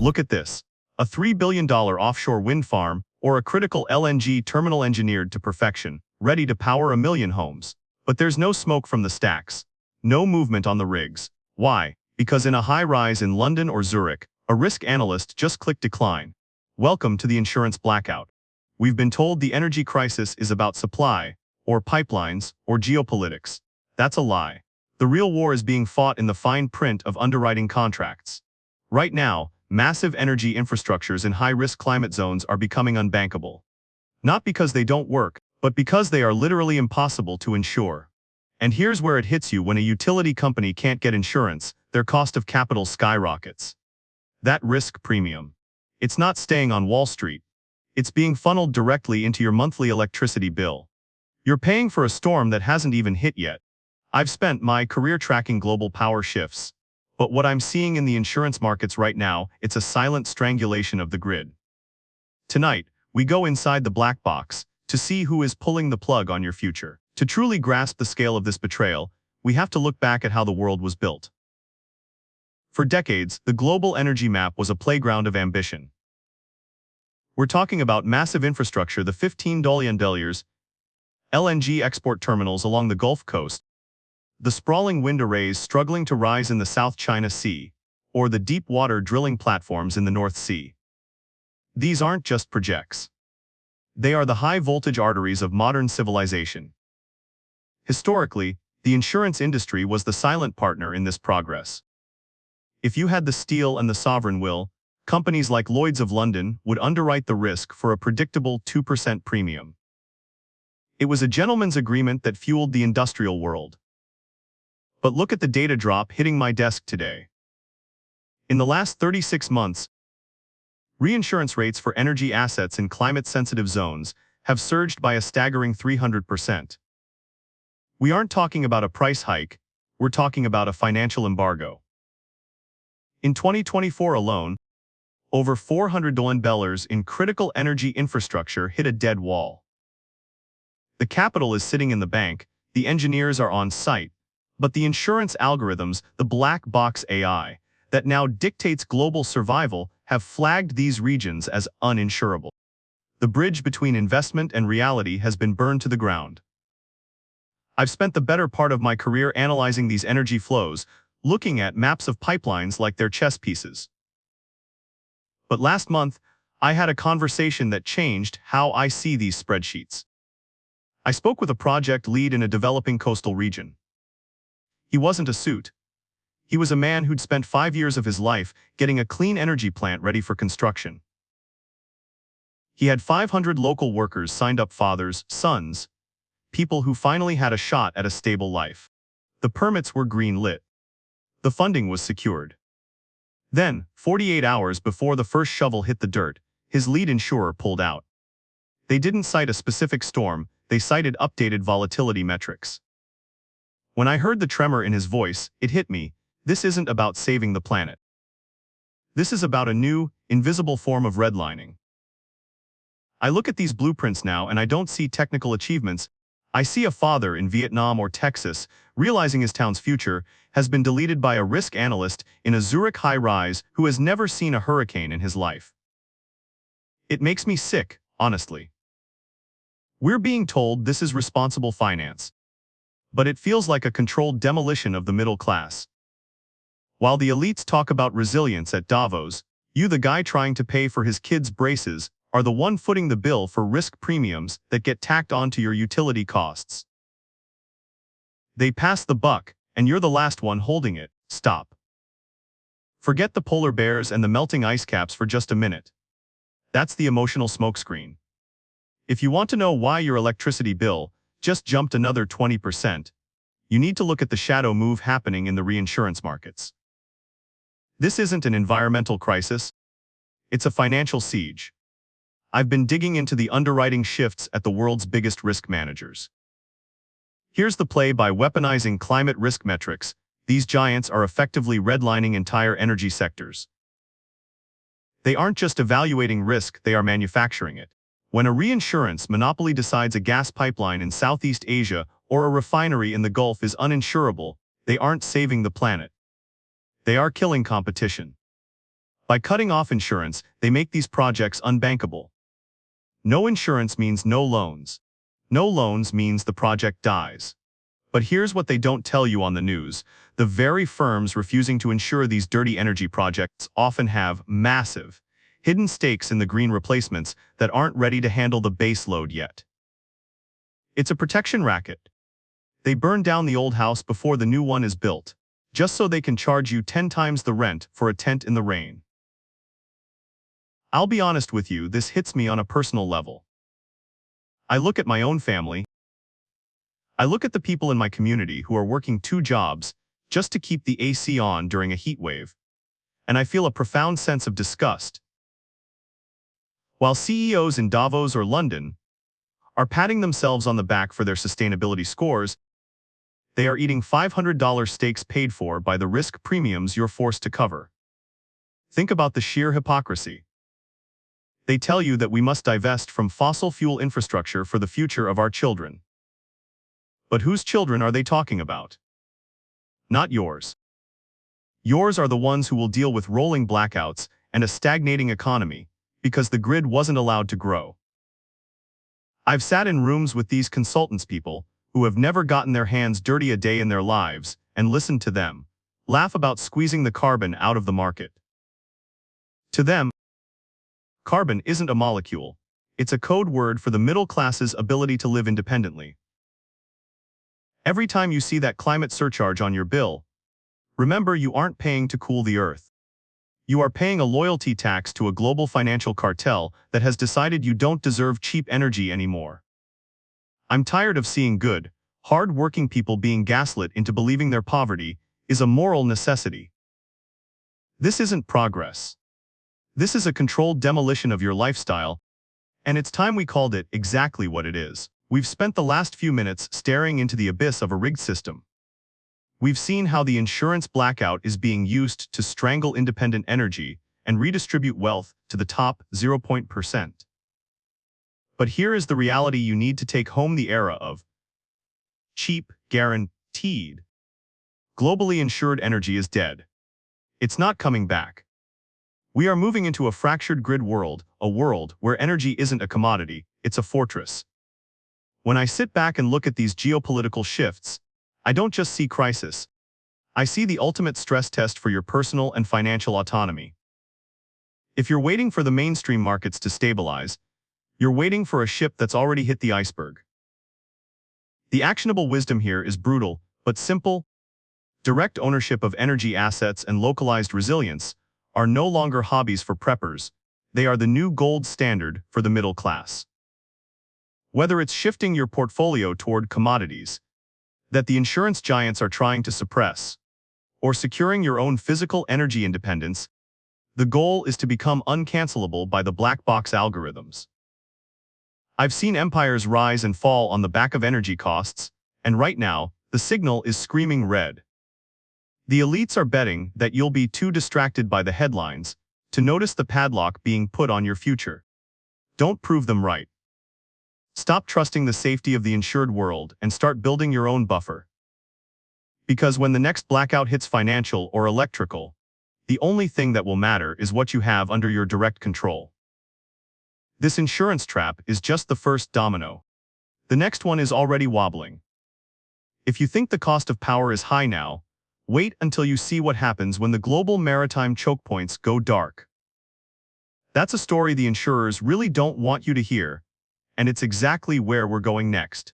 Look at this. A $3 billion offshore wind farm or a critical LNG terminal engineered to perfection, ready to power a million homes. But there's no smoke from the stacks. No movement on the rigs. Why? Because in a high-rise in London or Zurich, a risk analyst just clicked decline. Welcome to the insurance blackout. We've been told the energy crisis is about supply, or pipelines, or geopolitics. That's a lie. The real war is being fought in the fine print of underwriting contracts. Right now, massive energy infrastructures in high-risk climate zones are becoming unbankable. Not because they don't work, but because they are literally impossible to insure. And here's where it hits you: when a utility company can't get insurance, their cost of capital skyrockets. That risk premium. It's not staying on Wall Street. It's being funneled directly into your monthly electricity bill. You're paying for a storm that hasn't even hit yet. I've spent my career tracking global power shifts. But what I'm seeing in the insurance markets right now, it's a silent strangulation of the grid. Tonight, we go inside the black box to see who is pulling the plug on your future. To truly grasp the scale of this betrayal, we have to look back at how the world was built. For decades, the global energy map was a playground of ambition. We're talking about massive infrastructure, the $15 billion LNG export terminals along the Gulf Coast, the sprawling wind arrays struggling to rise in the South China Sea, or the deep water drilling platforms in the North Sea. These aren't just projects. They are the high-voltage arteries of modern civilization. Historically, the insurance industry was the silent partner in this progress. If you had the steel and the sovereign will, companies like Lloyd's of London would underwrite the risk for a predictable 2% premium. It was a gentleman's agreement that fueled the industrial world. But look at the data drop hitting my desk today. In the last 36 months, reinsurance rates for energy assets in climate-sensitive zones have surged by a staggering 300%. We aren't talking about a price hike, we're talking about a financial embargo. In 2024 alone, over $400 billion in critical energy infrastructure hit a dead wall. The capital is sitting in the bank, the engineers are on site, but the insurance algorithms, the black box AI, that now dictates global survival, have flagged these regions as uninsurable. The bridge between investment and reality has been burned to the ground. I've spent the better part of my career analyzing these energy flows, looking at maps of pipelines like they're chess pieces. But last month, I had a conversation that changed how I see these spreadsheets. I spoke with a project lead in a developing coastal region. He wasn't a suit. He was a man who'd spent 5 years of his life getting a clean energy plant ready for construction. He had 500 local workers signed up, fathers, sons, people who finally had a shot at a stable life. The permits were green-lit. The funding was secured. Then, 48 hours before the first shovel hit the dirt, his lead insurer pulled out. They didn't cite a specific storm, they cited updated volatility metrics. When I heard the tremor in his voice, it hit me: this isn't about saving the planet. This is about a new, invisible form of redlining. I look at these blueprints now and I don't see technical achievements. I see a father in Vietnam or Texas realizing his town's future has been deleted by a risk analyst in a Zurich high-rise who has never seen a hurricane in his life. It makes me sick, honestly. We're being told this is responsible finance. But it feels like a controlled demolition of the middle class. While the elites talk about resilience at Davos, you, the guy trying to pay for his kids' braces, are the one footing the bill for risk premiums that get tacked onto your utility costs. They pass the buck, and you're the last one holding it. Stop. Forget the polar bears and the melting ice caps for just a minute. That's the emotional smokescreen. If you want to know why your electricity bill just jumped another 20%, you need to look at the shadow move happening in the reinsurance markets. This isn't an environmental crisis. It's a financial siege. I've been digging into the underwriting shifts at the world's biggest risk managers. Here's the play: by weaponizing climate risk metrics, these giants are effectively redlining entire energy sectors. They aren't just evaluating risk, they are manufacturing it. When a reinsurance monopoly decides a gas pipeline in Southeast Asia or a refinery in the Gulf is uninsurable, they aren't saving the planet. They are killing competition. By cutting off insurance, they make these projects unbankable. No insurance means no loans. No loans means the project dies. But here's what they don't tell you on the news. The very firms refusing to insure these dirty energy projects often have massive, hidden stakes in the green replacements that aren't ready to handle the base load yet. It's a protection racket. They burn down the old house before the new one is built, just so they can charge you 10 times the rent for a tent in the rain. I'll be honest with you, this hits me on a personal level. I look at my own family. I look at the people in my community who are working 2 jobs just to keep the AC on during a heat wave, and I feel a profound sense of disgust. While CEOs in Davos or London are patting themselves on the back for their sustainability scores, they are eating $500 steaks paid for by the risk premiums you're forced to cover. Think about the sheer hypocrisy. They tell you that we must divest from fossil fuel infrastructure for the future of our children. But whose children are they talking about? Not yours. Yours are the ones who will deal with rolling blackouts and a stagnating economy because the grid wasn't allowed to grow. I've sat in rooms with these consultants people who have never gotten their hands dirty a day in their lives and listened to them laugh about squeezing the carbon out of the market. To them, carbon isn't a molecule. It's a code word for the middle class's ability to live independently. Every time you see that climate surcharge on your bill, remember you aren't paying to cool the earth. You are paying a loyalty tax to a global financial cartel that has decided you don't deserve cheap energy anymore. I'm tired of seeing good, hard-working people being gaslit into believing their poverty is a moral necessity. This isn't progress. This is a controlled demolition of your lifestyle, and it's time we called it exactly what it is. We've spent the last few minutes staring into the abyss of a rigged system. We've seen how the insurance blackout is being used to strangle independent energy and redistribute wealth to the top 0%. But here is the reality you need to take home: the era of cheap, guaranteed, globally insured energy is dead. It's not coming back. We are moving into a fractured grid world, a world where energy isn't a commodity, it's a fortress. When I sit back and look at these geopolitical shifts, I don't just see crisis. I see the ultimate stress test for your personal and financial autonomy. If you're waiting for the mainstream markets to stabilize, you're waiting for a ship that's already hit the iceberg. The actionable wisdom here is brutal, but simple. Direct ownership of energy assets and localized resilience are no longer hobbies for preppers. They are the new gold standard for the middle class. Whether it's shifting your portfolio toward commodities that the insurance giants are trying to suppress, or securing your own physical energy independence, the goal is to become uncancelable by the black box algorithms. I've seen empires rise and fall on the back of energy costs, and right now, the signal is screaming red. The elites are betting that you'll be too distracted by the headlines to notice the padlock being put on your future. Don't prove them right. Stop trusting the safety of the insured world and start building your own buffer. Because when the next blackout hits, financial or electrical, the only thing that will matter is what you have under your direct control. This insurance trap is just the first domino. The next one is already wobbling. If you think the cost of power is high now, wait until you see what happens when the global maritime choke points go dark. That's a story the insurers really don't want you to hear, and it's exactly where we're going next.